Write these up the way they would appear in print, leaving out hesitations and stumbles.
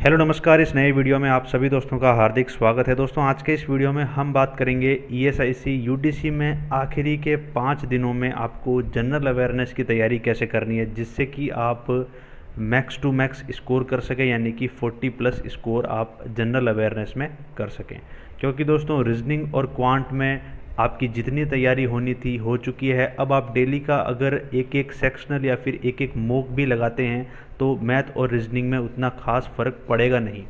Hello नमस्कार। इस नए वीडियो में आप सभी दोस्तों का हार्दिक स्वागत है। दोस्तों आज के इस वीडियो में हम बात करेंगे ईएसआईसी यूडीसी में आखिरी के 5 दिनों में आपको जनरल अवेयरनेस की तैयारी कैसे करनी है, जिससे कि आप मैक्स टू मैक्स स्कोर कर सकें, यानी कि 40 प्लस स्कोर आप जनरल अवेयरनेस में कर सकें। क्योंकि दोस्तों रीजनिंग और क्वांट में आपकी जितनी तैयारी होनी थी हो चुकी है। अब आप डेली का अगर एक एक सेक्शनल या फिर एक एक मॉक भी लगाते हैं तो मैथ और रीजनिंग में उतना खास फ़र्क पड़ेगा नहीं।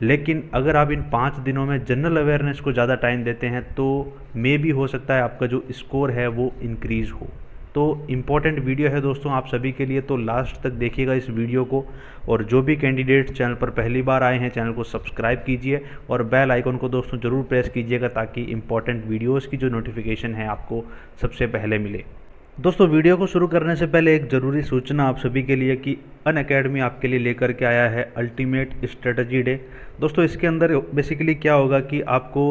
लेकिन अगर आप इन 5 दिनों में जनरल अवेयरनेस को ज़्यादा टाइम देते हैं तो मे भी हो सकता है आपका जो स्कोर है वो इंक्रीज़ हो। तो इम्पॉर्टेंट वीडियो है दोस्तों आप सभी के लिए, तो लास्ट तक देखिएगा इस वीडियो को। और जो भी कैंडिडेट्स चैनल पर पहली बार आए हैं चैनल को सब्सक्राइब कीजिए और बेल आइकन को दोस्तों ज़रूर प्रेस कीजिएगा, ताकि इम्पॉर्टेंट वीडियोज़ की जो नोटिफिकेशन है आपको सबसे पहले मिले। दोस्तों वीडियो को शुरू करने से पहले एक ज़रूरी सूचना आप सभी के लिए कि अनअकैडमी आपके लिए लेकर के आया है अल्टीमेट स्ट्रेटजी डे। दोस्तों इसके अंदर बेसिकली क्या होगा कि आपको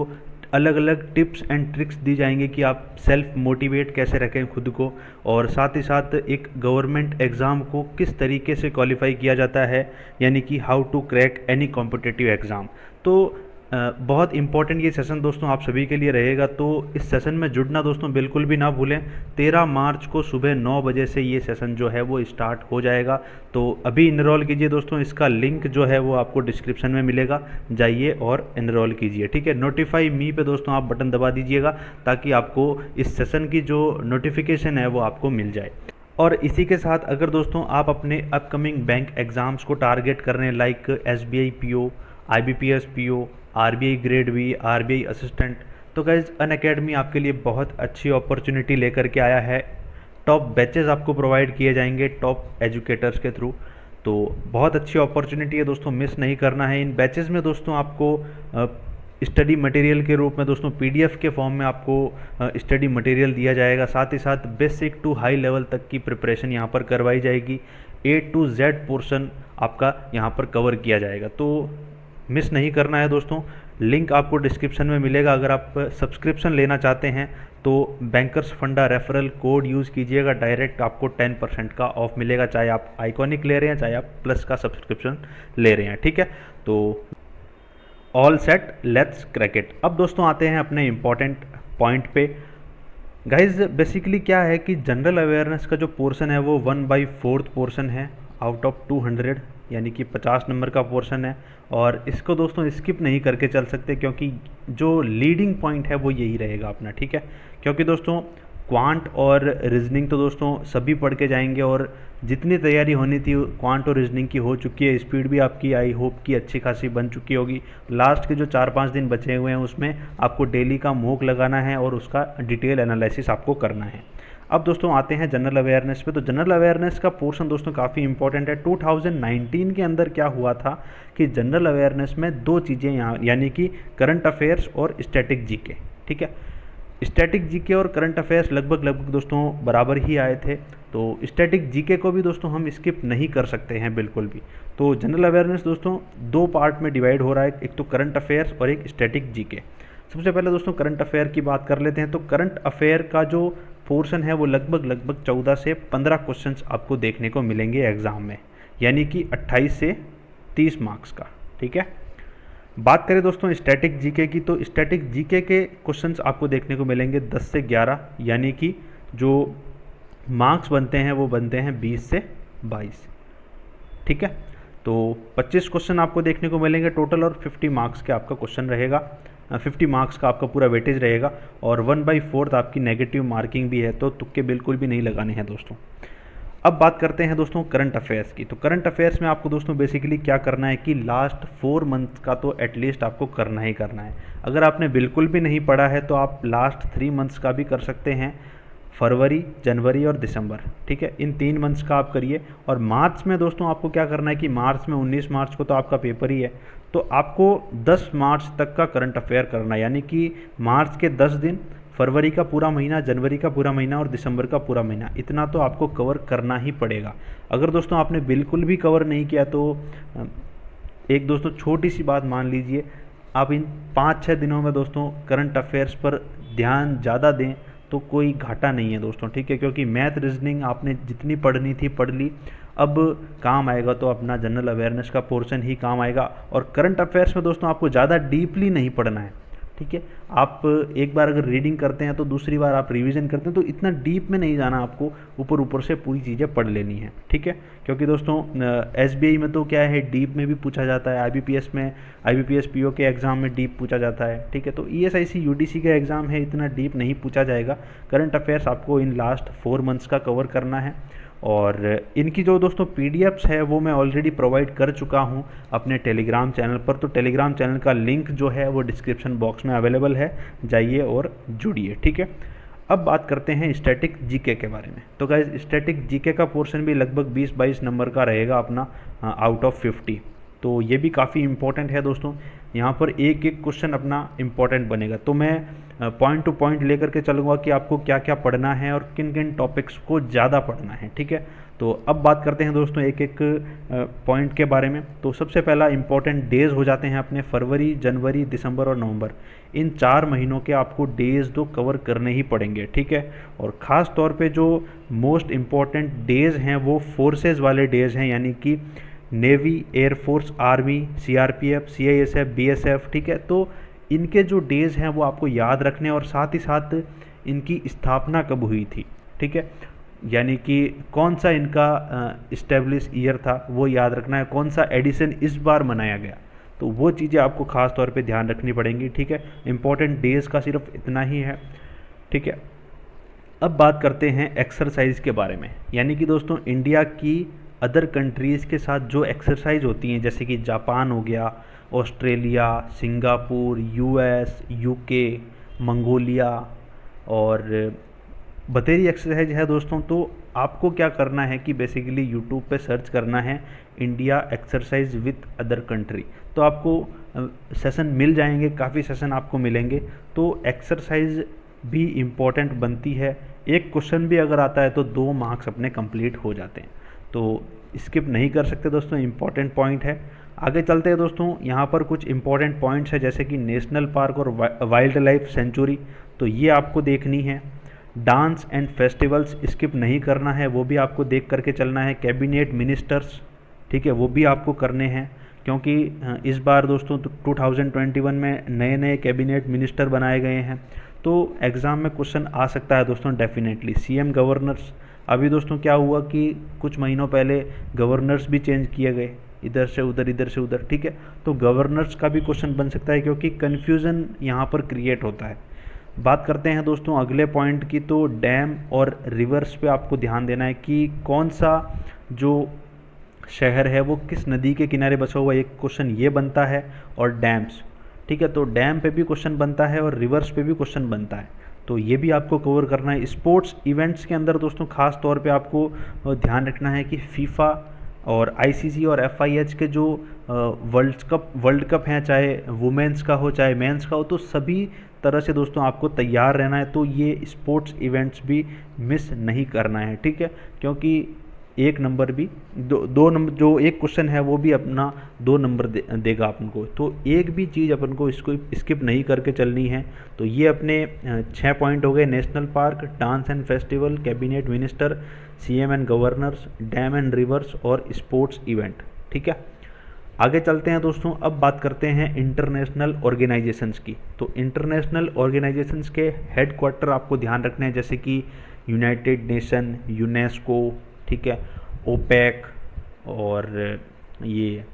अलग अलग टिप्स एंड ट्रिक्स दी जाएंगी कि आप सेल्फ मोटिवेट कैसे रखें खुद को, और साथ ही साथ एक गवर्नमेंट एग्ज़ाम को किस तरीके से क्वालिफाई किया जाता है, यानी कि how to crack any competitive exam. तो बहुत इंपॉर्टेंट ये सेशन दोस्तों आप सभी के लिए रहेगा, तो इस सेशन में जुड़ना दोस्तों बिल्कुल भी ना भूलें। 13 मार्च को सुबह 9 बजे से ये सेशन जो है वो स्टार्ट हो जाएगा। तो अभी इनरोल कीजिए दोस्तों, इसका लिंक जो है वो आपको डिस्क्रिप्शन में मिलेगा, जाइए और इनरोल कीजिए। ठीक है, नोटिफाई मी पे दोस्तों आप बटन दबा दीजिएगा ताकि आपको इस सेशन की जो नोटिफिकेशन है वो आपको मिल जाए। और इसी के साथ अगर दोस्तों आप अपने अपकमिंग बैंक एग्ज़ाम्स को टारगेट कर रहे हैं, like SBI PO, IBPS PO, RBI grade B, RBI assistant, तो गाइज अनअकैडमी आपके लिए बहुत अच्छी अपॉर्चुनिटी लेकर के आया है। टॉप बैचेस आपको प्रोवाइड किए जाएंगे टॉप एजुकेटर्स के थ्रू। तो बहुत अच्छी अपॉर्चुनिटी है दोस्तों, मिस नहीं करना है। इन बैचेस में दोस्तों आपको स्टडी मटेरियल के रूप में दोस्तों पीडीएफ के फॉर्म में आपको स्टडी मटेरियल दिया जाएगा। साथ ही साथ बेसिक टू हाई लेवल तक की प्रिपरेशन यहाँ पर करवाई जाएगी। ए टू जेड पोर्शन आपका यहाँ पर कवर किया जाएगा, तो मिस नहीं करना है दोस्तों। लिंक आपको डिस्क्रिप्शन में मिलेगा। अगर आप सब्सक्रिप्शन लेना चाहते हैं तो बैंकर्स फंडा रेफरल कोड यूज़ कीजिएगा, डायरेक्ट आपको 10% का ऑफ मिलेगा, चाहे आप आइकॉनिक ले रहे हैं चाहे आप प्लस का सब्सक्रिप्शन ले रहे हैं। ठीक है, तो all set, let's crack it. अब दोस्तों आते हैं अपने इम्पॉर्टेंट पॉइंट पे। गाइज बेसिकली क्या है कि जनरल अवेयरनेस का जो पोर्शन है वो 1/4 पोर्शन है आउट ऑफ 200, यानी कि 50 नंबर का पोर्शन है। और इसको दोस्तों स्किप नहीं करके चल सकते, क्योंकि जो लीडिंग पॉइंट है वो यही रहेगा अपना। ठीक है, क्योंकि दोस्तों क्वांट और रीजनिंग तो दोस्तों सभी पढ़ के जाएंगे, और जितनी तैयारी होनी थी क्वांट और रीजनिंग की हो चुकी है। स्पीड भी आपकी आई होप की अच्छी खासी बन चुकी होगी। लास्ट के जो 4-5 दिन बचे हुए हैं उसमें आपको डेली का मॉक लगाना है और उसका डिटेल एनालिसिस आपको करना है। अब दोस्तों आते हैं जनरल अवेयरनेस पे। तो जनरल अवेयरनेस का पोर्शन दोस्तों काफ़ी इंपॉर्टेंट है। 2019 के अंदर क्या हुआ था कि जनरल अवेयरनेस में 2 चीज़ें यहाँ, यानी कि करंट अफेयर्स और स्टैटिक जीके। ठीक है, स्टैटिक जीके और करंट अफेयर्स लगभग दोस्तों बराबर ही आए थे, तो स्टैटिक जीके को भी दोस्तों हम स्किप नहीं कर सकते हैं बिल्कुल भी। तो जनरल अवेयरनेस दोस्तों 2 पार्ट में डिवाइड हो रहा है, एक तो करंट अफेयर्स और एक स्टैटिक जीके। सबसे पहले दोस्तों करंट अफेयर की बात कर लेते हैं। तो करंट अफेयर का जो पोर्शन है वो लगभग 14 से 15 क्वेश्चंस आपको देखने को मिलेंगे एग्ज़ाम में, यानी कि 28 से 30 मार्क्स का। ठीक है, बात करें दोस्तों स्टैटिक जीके की, तो स्टैटिक जीके के क्वेश्चंस आपको देखने को मिलेंगे 10 से 11, यानी कि जो मार्क्स बनते हैं वो बनते हैं 20 से 22। ठीक है, तो 25 क्वेश्चन आपको देखने को मिलेंगे टोटल, और 50 मार्क्स के आपका क्वेश्चन रहेगा, 50 मार्क्स का आपका पूरा वेटेज रहेगा। और 1/4 आपकी नेगेटिव मार्किंग भी है, तो तुक्के बिल्कुल भी नहीं लगाने हैं दोस्तों। अब बात करते हैं दोस्तों करंट अफेयर्स की। तो करंट अफेयर्स में आपको दोस्तों बेसिकली क्या करना है कि लास्ट 4 मंथ्स का तो एटलीस्ट आपको करना ही करना है। अगर आपने बिल्कुल भी नहीं पढ़ा है तो आप लास्ट 3 मंथ्स का भी कर सकते हैं, फरवरी, जनवरी और दिसंबर। ठीक है, इन 3 मंथ्स का आप करिए। और मार्च में दोस्तों आपको क्या करना है कि मार्च में 19 मार्च को तो आपका पेपर ही है, तो आपको 10 मार्च तक का करंट अफेयर करना है, यानी कि मार्च के 10 दिन, फरवरी का पूरा महीना, जनवरी का पूरा महीना और दिसंबर का पूरा महीना, इतना तो आपको कवर करना ही पड़ेगा। अगर दोस्तों आपने बिल्कुल भी कवर नहीं किया तो एक दोस्तों छोटी सी बात मान लीजिए, आप इन 5-6 दिनों में दोस्तों करंट अफेयर्स पर ध्यान ज़्यादा दें तो कोई घाटा नहीं है दोस्तों। ठीक है, क्योंकि मैथ रीजनिंग आपने जितनी पढ़नी थी पढ़ ली, अब काम आएगा तो अपना जनरल अवेयरनेस का पोर्शन ही काम आएगा। और करंट अफेयर्स में दोस्तों आपको ज़्यादा डीपली नहीं पढ़ना है, ठीक है। आप एक बार अगर रीडिंग करते हैं तो दूसरी बार आप रिवीजन करते हैं तो इतना डीप में नहीं जाना, आपको ऊपर ऊपर से पूरी चीज़ें पढ़ लेनी है, ठीक है। क्योंकि दोस्तों एसबीआई में तो क्या है, डीप में भी पूछा जाता है, आईबीपीएस में, आईबीपीएस पीओ के एग्ज़ाम में डीप पूछा जाता है, ठीक है। तो ईएसआईसी यूडीसी का एग्ज़ाम है, इतना डीप नहीं पूछा जाएगा। करंट अफेयर्स आपको इन लास्ट 4 मंथ्स का कवर करना है। और इनकी जो दोस्तों पीडीएफ्स है वो मैं ऑलरेडी प्रोवाइड कर चुका हूँ अपने टेलीग्राम चैनल पर। तो टेलीग्राम चैनल का लिंक जो है वो डिस्क्रिप्शन बॉक्स में अवेलेबल है, जाइए और जुड़िए, ठीक है। अब बात करते हैं स्टैटिक जीके के बारे में। तो गाइस स्टैटिक जीके का पोर्शन भी लगभग 20-22 नंबर का रहेगा अपना आउट ऑफ 50। तो ये भी काफ़ी इंपॉर्टेंट है दोस्तों, यहाँ पर एक एक क्वेश्चन अपना इम्पॉर्टेंट बनेगा। तो मैं पॉइंट टू पॉइंट लेकर के चलूँगा कि आपको क्या क्या पढ़ना है और किन किन टॉपिक्स को ज़्यादा पढ़ना है, ठीक है। तो अब बात करते हैं दोस्तों एक एक पॉइंट के बारे में। तो सबसे पहला इंपॉर्टेंट डेज़ हो जाते हैं अपने फरवरी, जनवरी, दिसंबर और नवंबर। इन 4 महीनों के आपको डेज़ तो कवर करने ही पड़ेंगे, ठीक है। और ख़ास तौर पे जो मोस्ट इम्पॉर्टेंट डेज़ हैं वो फोर्सेज वाले डेज़ हैं, यानी कि navy, air force, army, CRPF, CISF, BSF, ठीक है। तो इनके जो डेज़ हैं वो आपको याद रखने, और साथ ही साथ इनकी स्थापना कब हुई थी, ठीक है। यानी कि कौन सा इनका इस्टेब्लिश ईयर था वो याद रखना है, कौन सा एडिशन इस बार मनाया गया, तो वो चीज़ें आपको ख़ास तौर पे ध्यान रखनी पड़ेंगी, ठीक है। इंपॉर्टेंट डेज़ का सिर्फ इतना ही है, ठीक है। अब बात करते हैं एक्सरसाइज के बारे में। यानी कि दोस्तों इंडिया की अदर कंट्रीज़ के साथ जो एक्सरसाइज होती हैं, जैसे कि जापान हो गया, Australia, Singapore, US, UK, Mongolia और बतेरी एक्सरसाइज है दोस्तों। तो आपको क्या करना है कि बेसिकली यूट्यूब पे सर्च करना है India exercise with other country, तो आपको सेशन मिल जाएंगे, काफ़ी सेशन आपको मिलेंगे। तो एक्सरसाइज भी इम्पॉर्टेंट बनती है, एक क्वेश्चन भी अगर आता है तो 2 मार्क्स अपने कंप्लीट हो जाते हैं, तो स्किप नहीं कर सकते दोस्तों, इम्पॉर्टेंट पॉइंट है। आगे चलते हैं दोस्तों, यहाँ पर कुछ इंपॉर्टेंट पॉइंट्स है जैसे कि नेशनल पार्क और वाइल्ड लाइफ सेंचुरी, तो ये आपको देखनी है। डांस एंड फेस्टिवल्स स्किप नहीं करना है, वो भी आपको देख करके चलना है। कैबिनेट मिनिस्टर्स, ठीक है, वो भी आपको करने हैं, क्योंकि इस बार दोस्तों 2021 में नए नए कैबिनेट मिनिस्टर बनाए गए हैं, तो एग्ज़ाम में क्वेश्चन आ सकता है दोस्तों डेफिनेटली। सीएम गवर्नर्स, अभी दोस्तों क्या हुआ कि कुछ महीनों पहले गवर्नर्स भी चेंज किए गए, इधर से उधर, इधर से उधर, ठीक है। तो गवर्नर्स का भी क्वेश्चन बन सकता है, क्योंकि कन्फ्यूज़न यहाँ पर क्रिएट होता है। बात करते हैं दोस्तों अगले पॉइंट की, तो डैम और रिवर्स पे आपको ध्यान देना है कि कौन सा जो शहर है वो किस नदी के किनारे बसा हुआ है, एक क्वेश्चन ये बनता है। और डैम्स, ठीक है, तो डैम पे भी क्वेश्चन बनता है और रिवर्स पे भी क्वेश्चन बनता है, तो ये भी आपको कवर करना है। स्पोर्ट्स इवेंट्स के अंदर दोस्तों खास तौर पे आपको ध्यान रखना है कि फीफा और आईसीसी और एफआईएच के जो वर्ल्ड कप हैं, चाहे वुमेन्स का हो चाहे मेंस का हो, तो सभी तरह से दोस्तों आपको तैयार रहना है। तो ये स्पोर्ट्स इवेंट्स भी मिस नहीं करना है, ठीक है, क्योंकि एक नंबर भी दो नंबर, जो एक क्वेश्चन है वो भी अपना 2 नंबर देगा अपन को, तो एक भी चीज़ अपन को इसको स्किप नहीं करके चलनी है। तो ये अपने 6 पॉइंट हो गए, national park, dance and festival, cabinet minister, CM and governors, dam and reverse और स्पोर्ट्स इवेंट, ठीक है। आगे चलते हैं दोस्तों, अब बात करते हैं इंटरनेशनल ऑर्गेनाइजेशंस की। तो इंटरनेशनल ऑर्गेनाइजेशंस के हेडक्वार्टर आपको ध्यान रखने हैं, जैसे कि यूनाइटेड नेशन, यूनेस्को, ठीक है, ओपेक और ये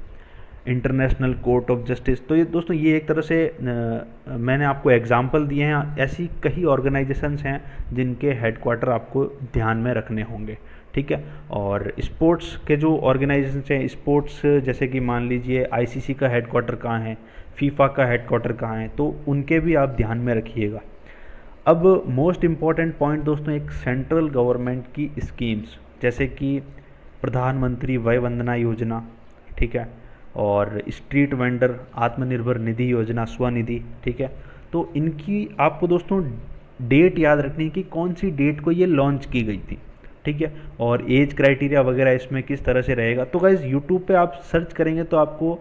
इंटरनेशनल कोर्ट ऑफ जस्टिस। तो ये दोस्तों ये एक तरह से मैंने आपको एग्जांपल दिए हैं, ऐसी कई ऑर्गेनाइजेशंस हैं जिनके हेडक्वार्टर आपको ध्यान में रखने होंगे, ठीक है। और स्पोर्ट्स के जो ऑर्गेनाइजेशंस हैं, स्पोर्ट्स जैसे कि मान लीजिए आईसीसी का हेडक्वार्टर कहाँ है, फीफा का हेडक्वार्टर कहाँ है, तो उनके भी आप ध्यान में रखिएगा। अब मोस्ट इम्पॉर्टेंट पॉइंट दोस्तों, एक सेंट्रल गवर्नमेंट की स्कीम्स, जैसे कि प्रधानमंत्री वय वंदना योजना, ठीक है, और स्ट्रीट वेंडर आत्मनिर्भर निधि योजना, स्वनिधि, ठीक है। तो इनकी आपको दोस्तों डेट याद रखनी है कि कौन सी डेट को ये लॉन्च की गई थी, ठीक है, और एज क्राइटेरिया वगैरह इसमें किस तरह से रहेगा। तो गाइज़ यूट्यूब पे आप सर्च करेंगे तो आपको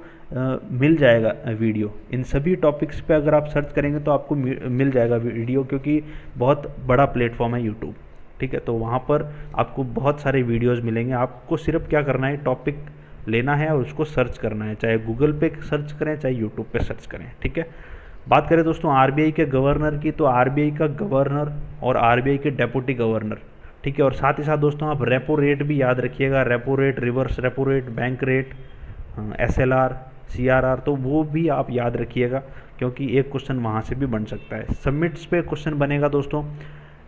मिल जाएगा वीडियो, इन सभी टॉपिक्स पे अगर आप सर्च करेंगे तो आपको मिल जाएगा वीडियो, क्योंकि बहुत बड़ा प्लेटफॉर्म है यूट्यूब, ठीक है। तो वहाँ पर आपको बहुत सारे वीडियोस मिलेंगे। आपको सिर्फ क्या करना है, टॉपिक लेना है और उसको सर्च करना है, चाहे गूगल पे सर्च करें चाहे यूट्यूब पे सर्च करें, ठीक है। बात करें दोस्तों आरबीआई के गवर्नर की, तो आरबीआई का गवर्नर और आरबीआई के डेप्यूटी गवर्नर, ठीक है। और साथ ही साथ दोस्तों आप रेपो रेट भी याद रखिएगा, repo rate, reverse repo rate, bank rate, SLR, CRR, तो वो भी आप याद रखिएगा क्योंकि एक क्वेश्चन वहाँ से भी बन सकता है। सबमिट्स पे क्वेश्चन बनेगा दोस्तों।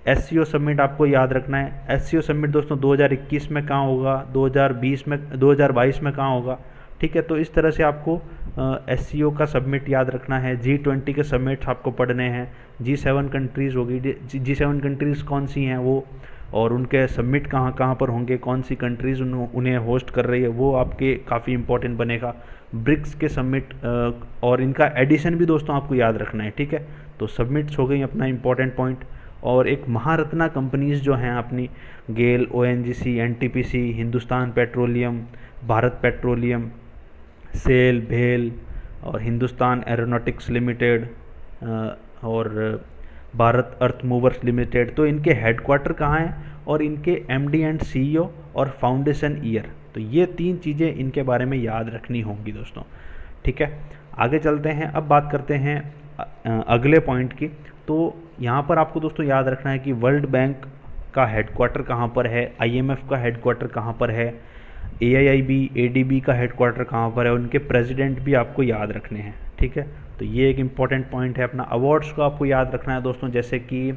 एससीओ सबमिट आपको याद रखना है। एससीओ सबमिट दोस्तों 2021 में कहाँ होगा, 2020 में, 2022 में कहाँ होगा, ठीक है। तो इस तरह से आपको एससीओ का सबमिट याद रखना है। G20 के सबमिट्स आपको पढ़ने हैं। G7 कंट्रीज़ होगी, G7 कंट्रीज़ कौन सी हैं वो, और उनके सबमिट कहाँ कहाँ पर होंगे, कौन सी कंट्रीज़ उन्हें होस्ट कर रही है, वो आपके काफ़ी इंपॉर्टेंट बनेगा। ब्रिक्स के सबमिट और इनका एडिशन भी दोस्तों आपको याद रखना है, ठीक है। तो सबमिट्स हो गई अपना इंपॉर्टेंट पॉइंट। और एक महारत्ना कंपनीज़ जो हैं अपनी, गेल, ओएनजीसी, एनटीपीसी, हिंदुस्तान पेट्रोलियम, भारत पेट्रोलियम, सेल, भेल और हिंदुस्तान एरोनॉटिक्स लिमिटेड और भारत अर्थ मूवर्स लिमिटेड, तो इनके हेडक्वार्टर कहाँ हैं और इनके एमडी एंड सीईओ और फाउंडेशन ईयर, तो ये 3 चीज़ें इनके बारे में याद रखनी होंगी दोस्तों, ठीक है। आगे चलते हैं, अब बात करते हैं अगले पॉइंट की। तो यहाँ पर आपको दोस्तों याद रखना है कि वर्ल्ड बैंक का हेडक्वार्टर कहाँ पर है, आईएमएफ का हेडक्वार्टर कहाँ पर है, एआईआईबी, एडीबी का हेडक्वार्टर कहाँ पर है, उनके प्रेसिडेंट भी आपको याद रखने हैं, ठीक है। तो ये एक इम्पॉर्टेंट पॉइंट है। अपना अवार्ड्स को आपको याद रखना है दोस्तों, जैसे कि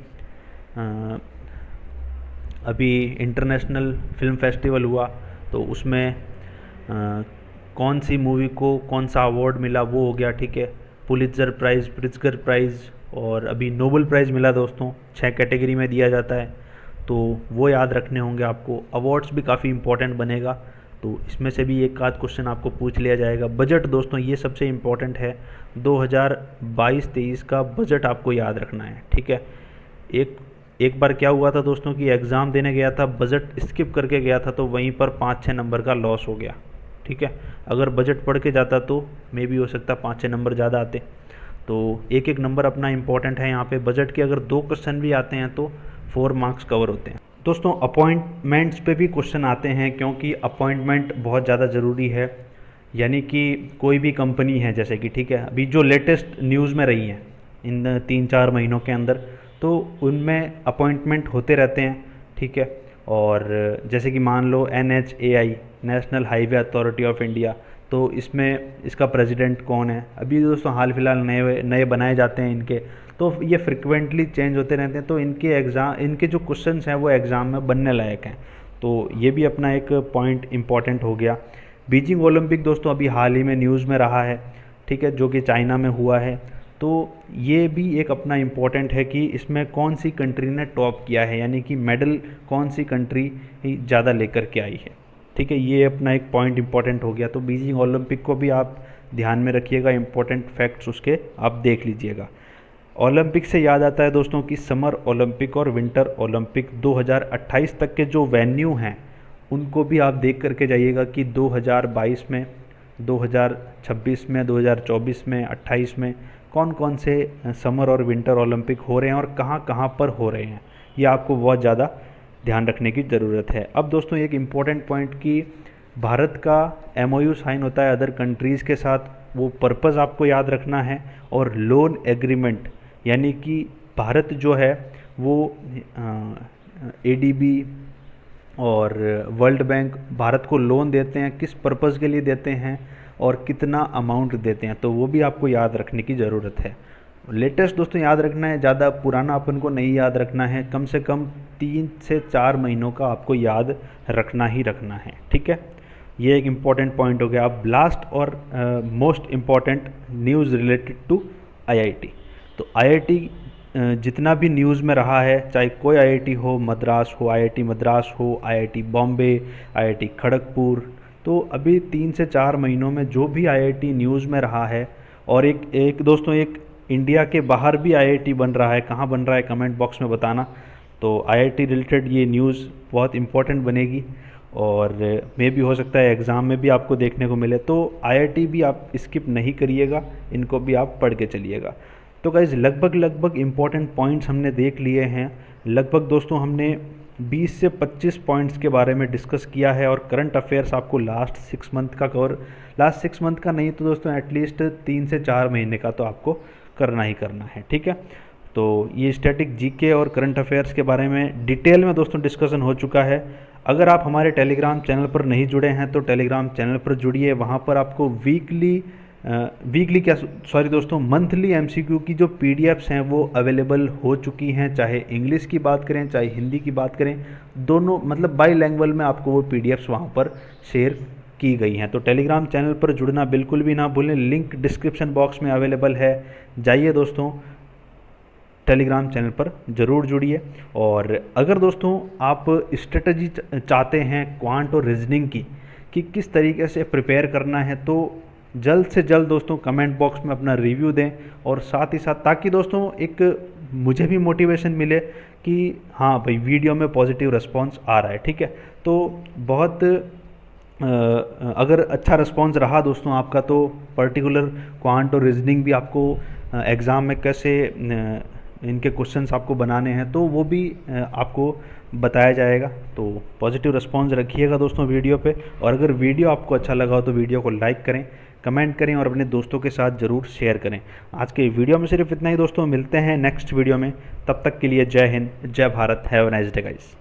अभी इंटरनेशनल फिल्म फेस्टिवल हुआ तो उसमें कौन सी मूवी को कौन सा अवार्ड मिला, वो हो गया, ठीक है। पुलित्जर प्राइज़, प्रिट्जकर प्राइज़, और अभी नोबेल प्राइज़ मिला दोस्तों, 6 कैटेगरी में दिया जाता है, तो वो याद रखने होंगे आपको। अवार्ड्स भी काफ़ी इंपॉर्टेंट बनेगा, तो इसमें से भी एक आध क्वेश्चन आपको पूछ लिया जाएगा। बजट दोस्तों ये सबसे इम्पॉर्टेंट है, 2022-23 का बजट आपको याद रखना है, ठीक है। एक बार क्या हुआ था दोस्तों कि एग्ज़ाम देने गया था, बजट स्किप करके गया था, तो वहीं पर 5-6 नंबर का लॉस हो गया, ठीक है। अगर बजट पढ़ के जाता तो मे भी हो सकता 5-6 नंबर ज़्यादा आते। तो एक एक नंबर अपना इंपॉर्टेंट है यहाँ पे। बजट के अगर 2 क्वेश्चन भी आते हैं तो 4 मार्क्स कवर होते हैं दोस्तों। अपॉइंटमेंट्स पे भी क्वेश्चन आते हैं क्योंकि अपॉइंटमेंट बहुत ज़्यादा ज़रूरी है, यानी कि कोई भी कंपनी है जैसे कि, ठीक है, अभी जो लेटेस्ट न्यूज़ में रही हैं इन 3-4 महीनों के अंदर, तो उनमें अपॉइंटमेंट होते रहते हैं, ठीक है। और जैसे कि मान लो NHAI, national highway authority of India, तो इसमें इसका प्रेसिडेंट कौन है, अभी दोस्तों हाल फिलहाल नए नए बनाए जाते हैं इनके, तो ये फ्रिक्वेंटली चेंज होते रहते हैं, तो इनके जो क्वेश्चंस हैं वो एग्ज़ाम में बनने लायक हैं, तो ये भी अपना एक पॉइंट इम्पॉर्टेंट हो गया। बीजिंग ओलंपिक दोस्तों अभी हाल ही में न्यूज़ में रहा है, ठीक है, जो कि चाइना में हुआ है, तो ये भी एक अपना इम्पोर्टेंट है कि इसमें कौन सी कंट्री ने टॉप किया है, यानी कि मेडल कौन सी कंट्री ज़्यादा लेकर के आई है, ठीक है। ये अपना एक पॉइंट इम्पोर्टेंट हो गया। तो बीजिंग ओलंपिक को भी आप ध्यान में रखिएगा, इम्पोर्टेंट फैक्ट्स उसके आप देख लीजिएगा। ओलंपिक से याद आता है दोस्तों कि समर ओलंपिक और विंटर ओलंपिक 2028 तक के जो वेन्यू हैं उनको भी आप देख करके जाइएगा कि 2022 में, 2026 में, 2024 में, 28 में कौन कौन से समर और विंटर ओलंपिक हो रहे हैं और कहाँ कहाँ पर हो रहे हैं, ये आपको बहुत ज़्यादा ध्यान रखने की ज़रूरत है। अब दोस्तों एक इम्पॉर्टेंट पॉइंट कि भारत का MOU साइन होता है अदर कंट्रीज़ के साथ, वो पर्पज़ आपको याद रखना है। और लोन एग्रीमेंट, यानी कि भारत जो है वो ADB और वर्ल्ड बैंक भारत को लोन देते हैं, किस पर्पज़ के लिए देते हैं और कितना अमाउंट देते हैं, तो वो भी आपको याद रखने की ज़रूरत है। लेटेस्ट दोस्तों याद रखना है, ज़्यादा पुराना अपन को नहीं याद रखना है, कम से कम 3 से 4 महीनों का आपको याद रखना ही रखना है, ठीक है। ये एक इम्पॉर्टेंट पॉइंट हो गया। अब लास्ट और most important news related to IIT। तो IIT जितना भी न्यूज़ में रहा है, चाहे कोई IIT हो, मद्रास हो, IIT मद्रास हो, IIT बॉम्बे, IIT खड़गपुर, तो अभी 3 से 4 महीनों में जो भी IIT न्यूज़ में रहा है, और एक दोस्तों एक इंडिया के बाहर भी IIT बन रहा है, कहाँ बन रहा है कमेंट बॉक्स में बताना। तो IIT रिलेटेड ये न्यूज़ बहुत इंपॉर्टेंट बनेगी और मे भी हो सकता है एग्ज़ाम में भी आपको देखने को मिले, तो IIT भी आप स्किप नहीं करिएगा, इनको भी आप पढ़ के चलिएगा। तो गाइज़ लगभग इम्पॉर्टेंट पॉइंट्स हमने देख लिए हैं। लगभग दोस्तों हमने 20 से 25 पॉइंट्स के बारे में डिस्कस किया है और करंट अफेयर्स आपको लास्ट 6 मंथ का कवर, लास्ट 6 मंथ का नहीं तो दोस्तों एटलीस्ट 3 से 4 महीने का तो आपको करना ही करना है, ठीक है। तो ये स्टैटिक जीके और करंट अफेयर्स के बारे में डिटेल में दोस्तों डिस्कशन हो चुका है। अगर आप हमारे टेलीग्राम चैनल पर नहीं जुड़े हैं तो टेलीग्राम चैनल पर जुड़िए, वहाँ पर आपको वीकली क्या सॉरी दोस्तों मंथली एमसीक्यू की जो पीडीएफ्स हैं वो अवेलेबल हो चुकी हैं, चाहे इंग्लिश की बात करें चाहे हिंदी की बात करें, दोनों मतलब बाईलैंग्वेज में आपको वो पीडीएफ्स वहाँ पर शेयर की गई हैं। तो टेलीग्राम चैनल पर जुड़ना बिल्कुल भी ना भूलें, लिंक डिस्क्रिप्शन बॉक्स में अवेलेबल है, जाइए दोस्तों टेलीग्राम चैनल पर ज़रूर जुड़िए। और अगर दोस्तों आप स्ट्रेटजी चाहते हैं क्वांट और रीजनिंग की कि किस तरीके से प्रिपेयर करना है, तो जल्द से जल्द दोस्तों कमेंट बॉक्स में अपना रिव्यू दें और साथ ही साथ ताकि दोस्तों एक मुझे भी मोटिवेशन मिले कि हाँ भाई वीडियो में पॉजिटिव रिस्पांस आ रहा है, ठीक है। तो बहुत अगर अच्छा रिस्पांस रहा दोस्तों आपका तो पर्टिकुलर क्वांट और रीजनिंग भी आपको एग्ज़ाम में कैसे इनके क्वेश्चंस आपको बनाने हैं तो वो भी आपको बताया जाएगा। तो पॉजिटिव रिस्पांस रखिएगा दोस्तों वीडियो पे, और अगर वीडियो आपको अच्छा लगा हो तो वीडियो को लाइक करें, कमेंट करें और अपने दोस्तों के साथ ज़रूर शेयर करें। आज के वीडियो में सिर्फ इतना ही दोस्तों, मिलते हैं नेक्स्ट वीडियो में, तब तक के लिए जय हिंद, जय Bharat, have a nice day guys.